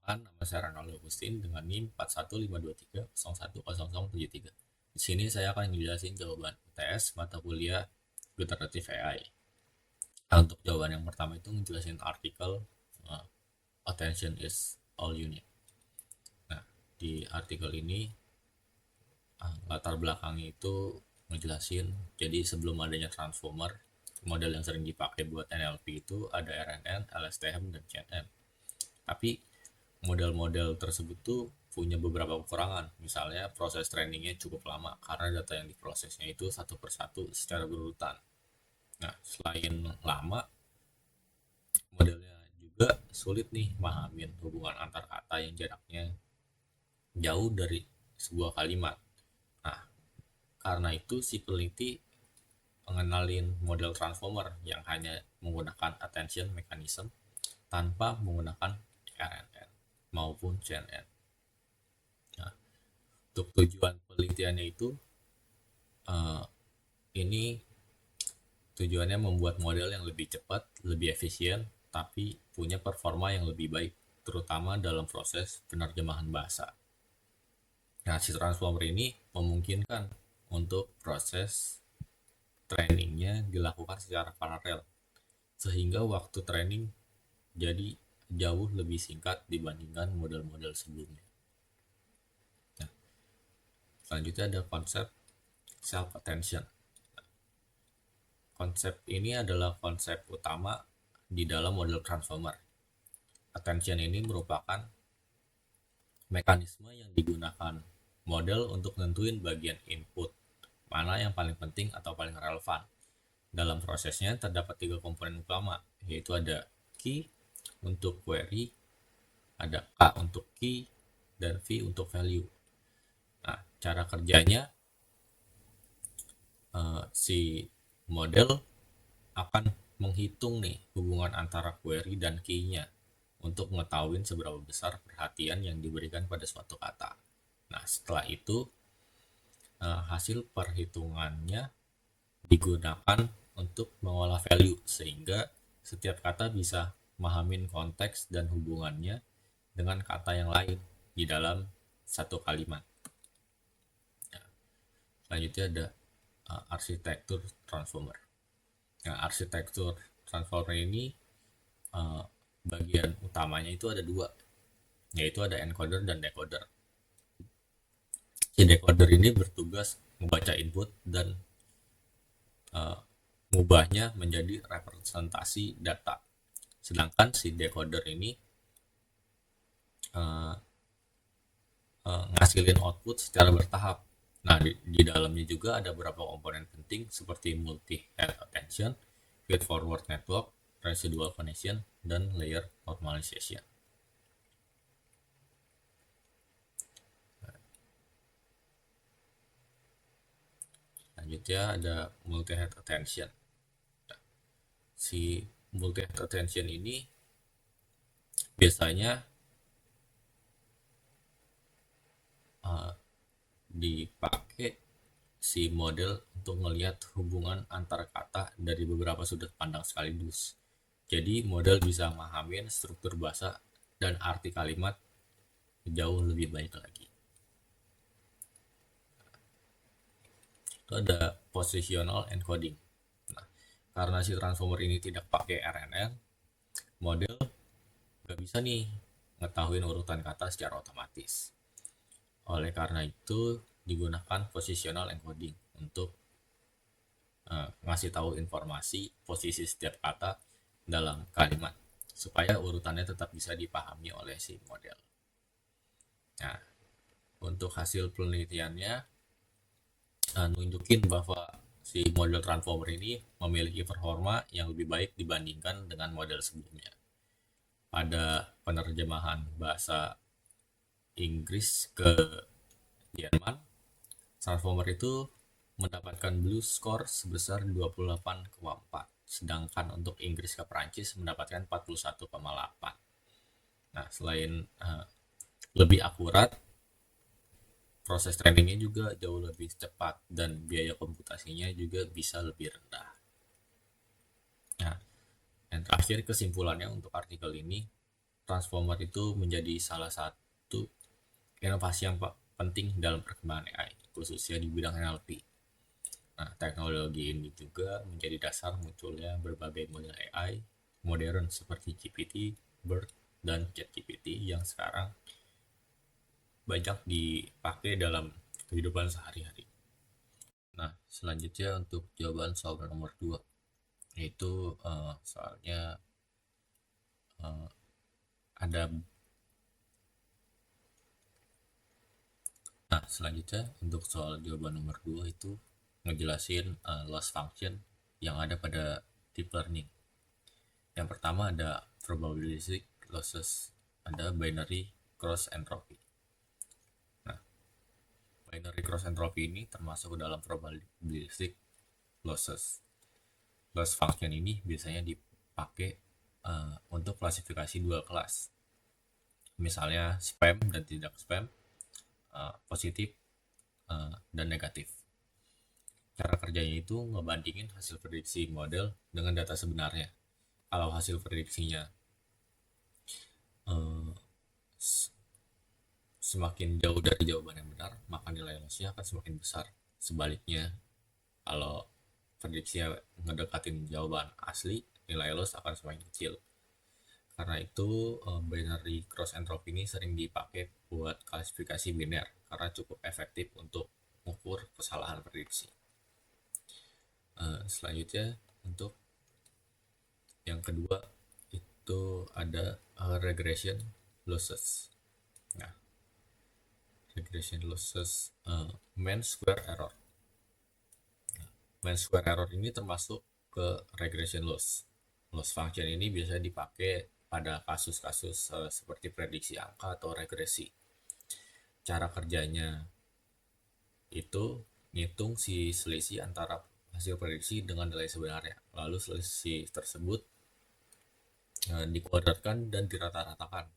Perkenalkan, nama saya Ronaldo Agustin dengan NIM 4152301073. Di sini saya akan menjelaskan jawaban UTS mata kuliah Generative AI. Nah, untuk jawaban yang pertama itu menjelaskan artikel uh, Attention is all you need. Nah, di artikel ini latar belakangnya itu ngejelasin jadi sebelum adanya transformer, model yang sering dipakai buat NLP itu ada RNN, LSTM, dan CNN. Tapi model-model tersebut tuh punya beberapa kekurangan. Misalnya proses trainingnya cukup lama karena data yang diprosesnya itu satu persatu secara berurutan. Nah, selain lama, modelnya juga sulit nih mahamin hubungan antar kata yang jaraknya jauh dari sebuah kalimat. Nah, karena itu si peneliti mengenalin model transformer yang hanya menggunakan attention mechanism tanpa menggunakan RNN maupun CNN. Nah, untuk tujuan penelitiannya itu uh, ini tujuannya membuat model yang lebih cepat, lebih efisien, tapi punya performa yang lebih baik, terutama dalam proses penerjemahan bahasa. Nah, si transformer ini memungkinkan untuk proses trainingnya dilakukan secara paralel, sehingga waktu training jadi jauh lebih singkat dibandingkan model-model sebelumnya. Nah, selanjutnya ada konsep self-attention. Konsep ini adalah konsep utama di dalam model transformer. Attention ini merupakan mekanisme yang digunakan model untuk nentuin bagian input, mana yang paling penting atau paling relevan. Dalam prosesnya terdapat tiga komponen utama, yaitu ada key untuk query, ada K untuk key, dan V untuk value. Nah, cara kerjanya si model akan menghitung nih hubungan antara query dan key-nya untuk mengetahui seberapa besar perhatian yang diberikan pada suatu kata. Nah, setelah itu hasil perhitungannya digunakan untuk mengolah value sehingga setiap kata bisa memahamin konteks dan hubungannya dengan kata yang lain di dalam satu kalimat. Nah, selanjutnya ada arsitektur transformer. Nah, arsitektur transformer ini bagian utamanya itu ada dua, yaitu ada encoder dan decoder. Si decoder ini bertugas membaca input dan mengubahnya menjadi representasi data. Sedangkan si decoder ini ngasilin output secara bertahap. Nah, di dalamnya juga ada beberapa komponen penting seperti multi-head attention, feed-forward network, residual connection, dan layer normalization. Selanjutnya ada multi-head attention. Si multi-head attention ini biasanya dipakai si model untuk melihat hubungan antar kata dari beberapa sudut pandang sekaligus. Jadi model bisa memahamin struktur bahasa dan arti kalimat jauh lebih baik lagi. Itu ada positional encoding. Nah, karena si transformer ini tidak pakai RNN, model nggak bisa nih ngetahuin urutan kata secara otomatis. Oleh karena itu digunakan positional encoding untuk ngasih tahu informasi posisi setiap kata dalam kalimat supaya urutannya tetap bisa dipahami oleh si model. Nah, untuk hasil penelitiannya nunjukin bahwa si model transformer ini memiliki performa yang lebih baik dibandingkan dengan model sebelumnya. Pada penerjemahan bahasa Inggris ke Jerman, transformer itu mendapatkan blue score sebesar 28,4, sedangkan untuk Inggris ke Prancis mendapatkan 41,8. Nah, selain lebih akurat, proses trainingnya juga jauh lebih cepat dan biaya komputasinya juga bisa lebih rendah. Nah, yang terakhir kesimpulannya untuk artikel ini, transformer itu menjadi salah satu inovasi yang penting dalam perkembangan AI, khususnya di bidang NLP. Nah, teknologi ini juga menjadi dasar munculnya berbagai model AI modern seperti GPT, BERT, dan ChatGPT yang sekarang banyak dipakai dalam kehidupan sehari-hari. Nah, selanjutnya untuk jawaban soal nomor 2, yaitu soalnya eh, ada. Nah, selanjutnya untuk soal jawaban nomor 2 itu ngejelasin loss function yang ada pada deep learning. Yang pertama ada probabilistic losses, ada binary cross entropy. Nah, binary cross entropy ini termasuk dalam probabilistic losses. Loss function ini biasanya dipakai untuk klasifikasi dua kelas. Misalnya spam dan tidak spam, positif dan negatif. Cara kerjanya itu ngebandingin hasil prediksi model dengan data sebenarnya. Kalau hasil prediksinya eh, semakin jauh dari jawaban yang benar, maka nilai lossnya akan semakin besar. Sebaliknya, kalau prediksinya ngedekatin jawaban asli, nilai loss akan semakin kecil. Karena itu, binary cross entropy ini sering dipakai buat klasifikasi biner karena cukup efektif untuk mengukur kesalahan prediksi. Selanjutnya, untuk yang kedua itu ada regression losses. Nah, regression losses mean square error. Mean square error ini termasuk ke regression loss. Loss function ini biasanya dipakai pada kasus-kasus seperti prediksi angka atau regresi. Cara kerjanya itu ngitung si selisih antara hasil prediksi dengan nilai sebenarnya. Lalu selisih tersebut dikuadratkan dan dirata-ratakan.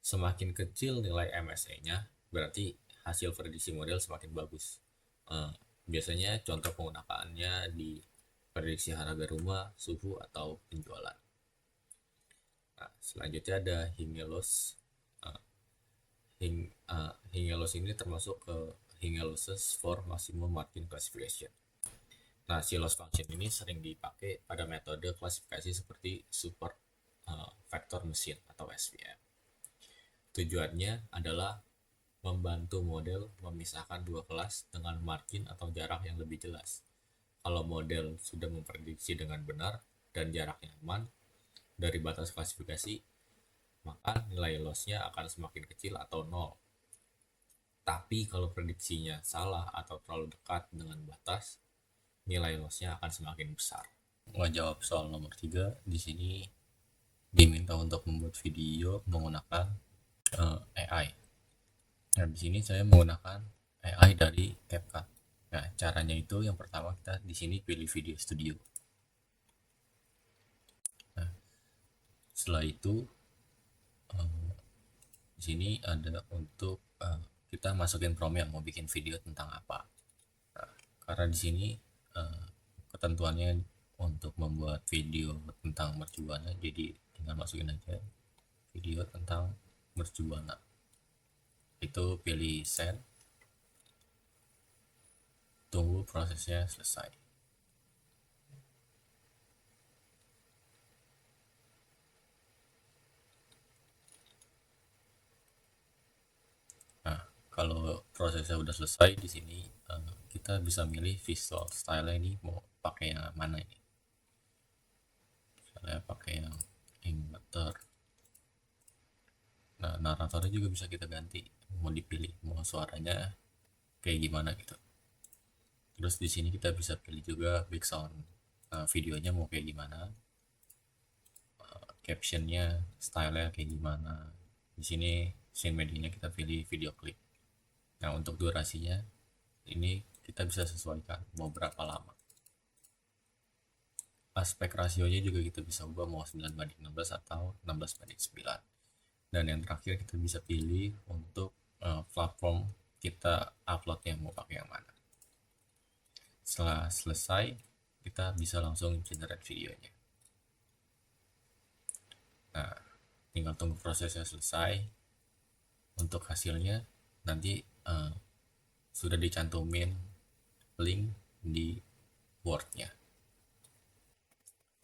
Semakin kecil nilai MSE-nya, berarti hasil prediksi model semakin bagus. Biasanya contoh penggunaannya di prediksi harga rumah, suhu, atau penjualan. Nah, selanjutnya ada Hinge-Loss. Hinge-Loss ini termasuk ke Hinge-Losses for Maximum Margin Classification. Nah, si loss function ini sering dipakai pada metode klasifikasi seperti super vector machine atau SVM. Tujuannya adalah membantu model memisahkan dua kelas dengan margin atau jarak yang lebih jelas. Kalau model sudah memprediksi dengan benar dan jaraknya aman dari batas klasifikasi, maka nilai loss-nya akan semakin kecil atau nol. Tapi kalau prediksinya salah atau terlalu dekat dengan batas, nilai loss-nya akan semakin besar. Menjawab soal nomor 3, di sini diminta untuk membuat video menggunakan AI. Nah, di sini saya menggunakan AI dari CapCut. Nah, caranya itu yang pertama kita di sini pilih video studio. Nah, setelah itu di sini ada untuk kita masukin prompt yang mau bikin video tentang apa. Nah, karena di sini ketentuannya untuk membuat video tentang mercubuana, jadi tinggal masukin aja video tentang mercubuana. Itu pilih send, tunggu prosesnya selesai. Nah, kalau prosesnya udah selesai di sini kita bisa milih visual style ini mau pakai yang mana ini. Saya pakai yang inverter. Nah, naratornya juga bisa kita ganti, mau dipilih mau suaranya kayak gimana gitu. Terus di sini kita bisa pilih juga background videonya mau kayak gimana, captionnya, stylenya kayak gimana. Di sini scene medianya kita pilih video klip. Nah, untuk durasinya ini kita bisa sesuaikan mau berapa lama. Aspek rasionya juga kita bisa ubah mau 9:16 atau 16:9. Dan yang terakhir kita bisa pilih untuk platform kita uploadnya mau pakai yang mana. Setelah selesai kita bisa langsung generate videonya. Nah, tinggal tunggu prosesnya selesai. Untuk hasilnya nanti sudah dicantumin link di Word-nya.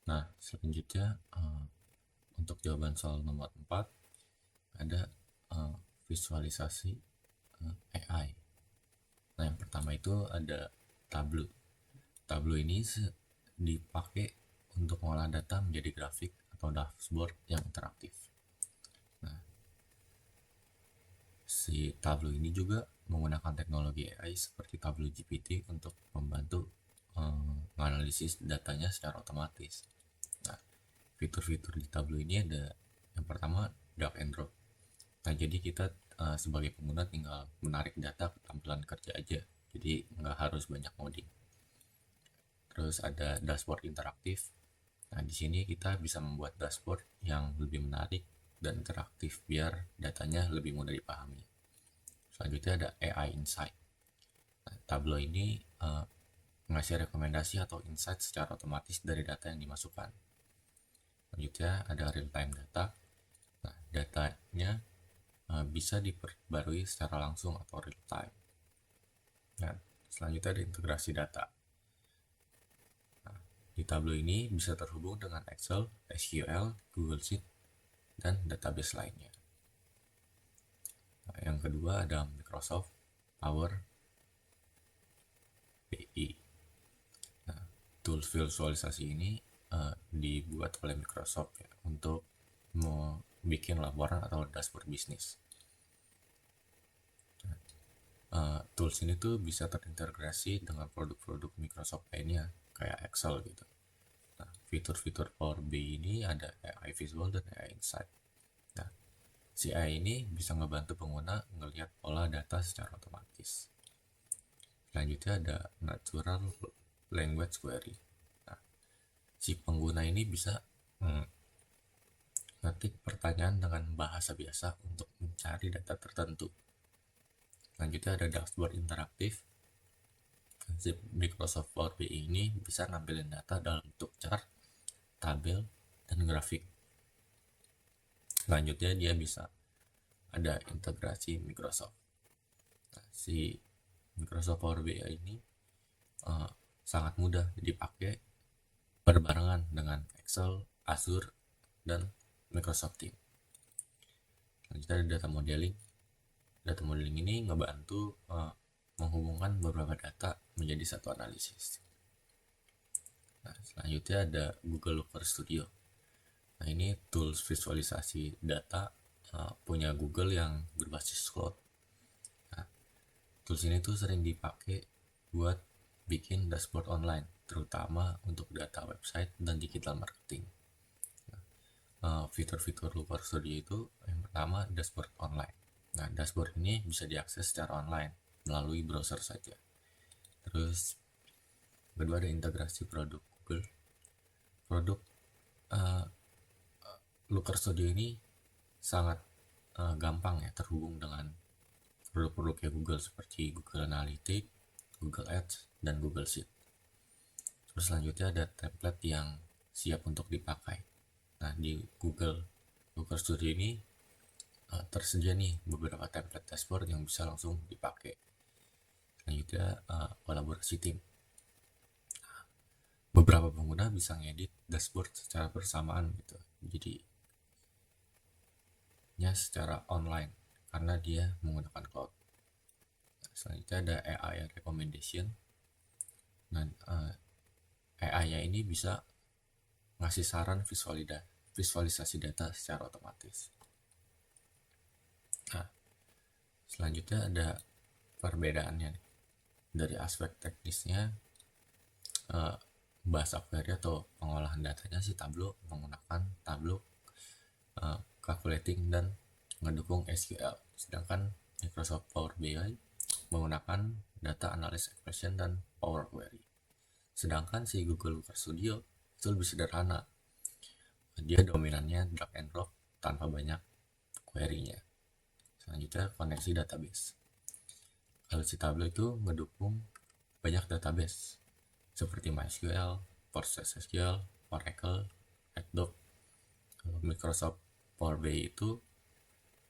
Nah, selanjutnya untuk jawaban soal nomor 4 ada visualisasi AI. Nah, yang pertama itu ada Tableau. Tableau ini dipakai untuk mengolah data menjadi grafik atau dashboard yang interaktif. Nah, si Tableau ini juga menggunakan teknologi AI seperti Tableau GPT untuk membantu menganalisis datanya secara otomatis. Nah, fitur-fitur di Tableau ini ada yang pertama drag and drop. Nah, jadi kita sebagai pengguna tinggal menarik data ke tampilan kerja aja, jadi nggak harus banyak ngoding. Terus ada dashboard interaktif. Nah, di sini kita bisa membuat dashboard yang lebih menarik dan interaktif biar datanya lebih mudah dipahami. Selanjutnya ada AI Insight. Nah, Tableau ini ngasih rekomendasi atau insight secara otomatis dari data yang dimasukkan. Selanjutnya ada real time data. Nah, datanya bisa diperbarui secara langsung atau real time. Nah, selanjutnya ada integrasi data. Nah, di Tableau ini bisa terhubung dengan Excel, SQL, Google Sheet, dan database lainnya. Nah, yang kedua ada Microsoft Power BI. Nah, tools visualisasi ini dibuat oleh Microsoft ya, untuk bikin laporan atau dashboard bisnis. Tools ini tuh bisa terintegrasi dengan produk-produk Microsoft lainnya kayak Excel gitu. Nah, fitur-fitur Power BI ini ada AI Visual dan AI Insight. Nah, si AI ini bisa ngebantu pengguna ngelihat pola data secara otomatis. Selanjutnya ada Natural Language Query. Nah, si pengguna ini bisa ngetik pertanyaan dengan bahasa biasa untuk mencari data tertentu. Selanjutnya ada dashboard interaktif. Si Microsoft Power BI ini bisa nampilin data dalam bentuk chart, tabel, dan grafik. Selanjutnya dia bisa ada integrasi Microsoft. Nah, si Microsoft Power BI ini sangat mudah dipakai berbarengan dengan Excel, Azure, dan Microsoft Teams. Selanjutnya ada data modeling. Data modeling ini ngebantu menghubungkan beberapa data menjadi satu analisis. Nah, selanjutnya ada Google Looker Studio. Nah, ini tools visualisasi data punya Google yang berbasis cloud. Nah, tools ini tuh sering dipakai buat bikin dashboard online, terutama untuk data website dan digital marketing. Fitur-fitur Looker Studio itu yang pertama dashboard online. Nah, dashboard ini bisa diakses secara online melalui browser saja. Terus kedua ada integrasi produk Google. Produk Looker Studio ini sangat gampang ya terhubung dengan produk-produknya Google seperti Google Analytics, Google Ads, dan Google Sheet. Terus selanjutnya ada template yang siap untuk dipakai. Nah, di Google Looker Studio ini tersedia nih beberapa template dashboard yang bisa langsung dipakai. Selanjutnya kolaborasi tim. Beberapa pengguna bisa ngedit dashboard secara bersamaan gitu. Jadi nya secara online karena dia menggunakan cloud. Selanjutnya ada AI recommendation. Nah, AI-nya ini bisa ngasih saran visualisasi data secara otomatis. Nah, selanjutnya ada perbedaannya dari aspek teknisnya. Bahasa query atau pengolahan datanya si Tableau menggunakan Tableau calculating dan mendukung SQL, sedangkan Microsoft Power BI menggunakan data analysis expression dan Power Query. Sedangkan si Google Looker Studio itu lebih sederhana, dia dominannya drag and drop tanpa banyak query-nya. Selanjutnya koneksi database. Kalau si Tableau itu mendukung banyak database seperti MySQL, PostgreSQL, Oracle, Hadoop. Microsoft Power BI itu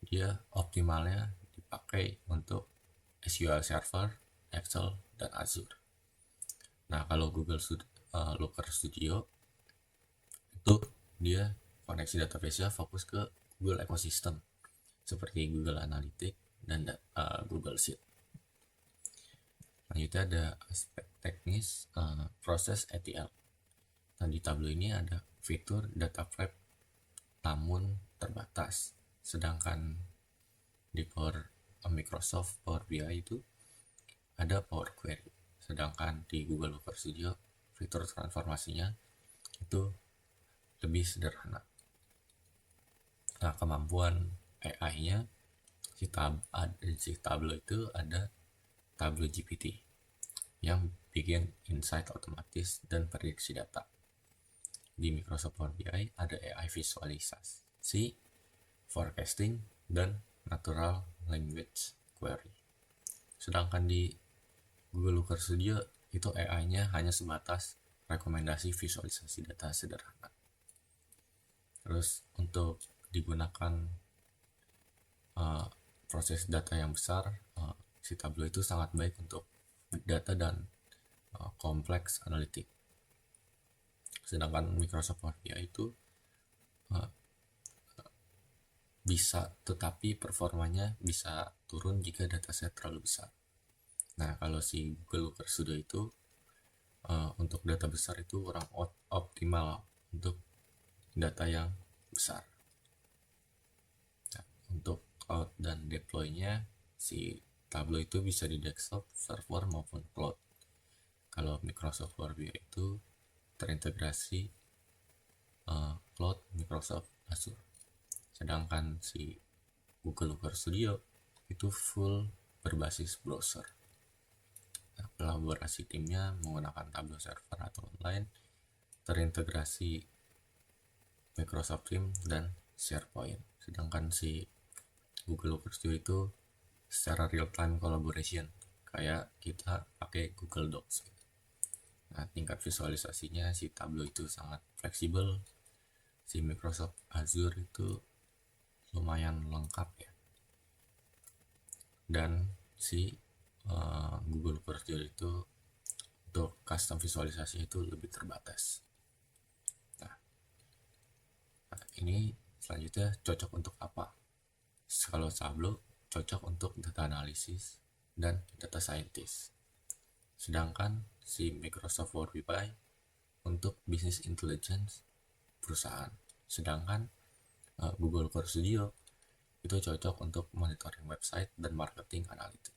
dia optimalnya dipakai untuk SQL Server, Excel, dan Azure. Nah, kalau Looker Studio itu dia koneksi database-nya fokus ke Google Ecosystem seperti Google Analytics dan Google Sheet. Selanjutnya ada aspek teknis proses ETL. Nah, di Tableau ini ada fitur data prep namun terbatas. Sedangkan di Microsoft Power BI itu ada Power Query. Sedangkan di Google Looker Studio fitur transformasinya itu lebih sederhana. Nah, kemampuan AI-nya si Tableau itu ada Tableau GPT yang bikin insight otomatis dan prediksi data. Di Microsoft Power BI ada AI visualisasi, forecasting, dan natural language query. Sedangkan di Google Looker Studio itu AI-nya hanya sebatas rekomendasi visualisasi data sederhana. Terus untuk digunakan proses data yang besar, si Tableau itu sangat baik untuk data dan kompleks analitik. Sedangkan Microsoft Power BI itu bisa, tetapi performanya bisa turun jika dataset terlalu besar. Nah, kalau si Google Looker Studio itu untuk data besar itu kurang optimal untuk data yang besar. Nah, untuk cloud dan deploy-nya si Tableau itu bisa di desktop, server maupun cloud. Kalau Microsoft Power BI itu terintegrasi cloud Microsoft Azure. Sedangkan si Google Looker Studio itu full berbasis browser. Nah, kolaborasi timnya menggunakan Tableau server atau online, terintegrasi Microsoft Teams dan SharePoint. Sedangkan si Google Looker Studio itu secara real time collaboration, kayak kita pakai Google Docs. Nah, tingkat visualisasinya si Tableau itu sangat fleksibel. Si Microsoft Azure itu lumayan lengkap ya. Dan si Google Looker Studio itu untuk custom visualisasi itu lebih terbatas. Nah, ini selanjutnya cocok untuk apa? Kalau Tableau cocok untuk data analisis dan data scientist. Sedangkan si Microsoft Power BI untuk business intelligence perusahaan. Sedangkan Google Core Studio itu cocok untuk monitoring website dan marketing analytics.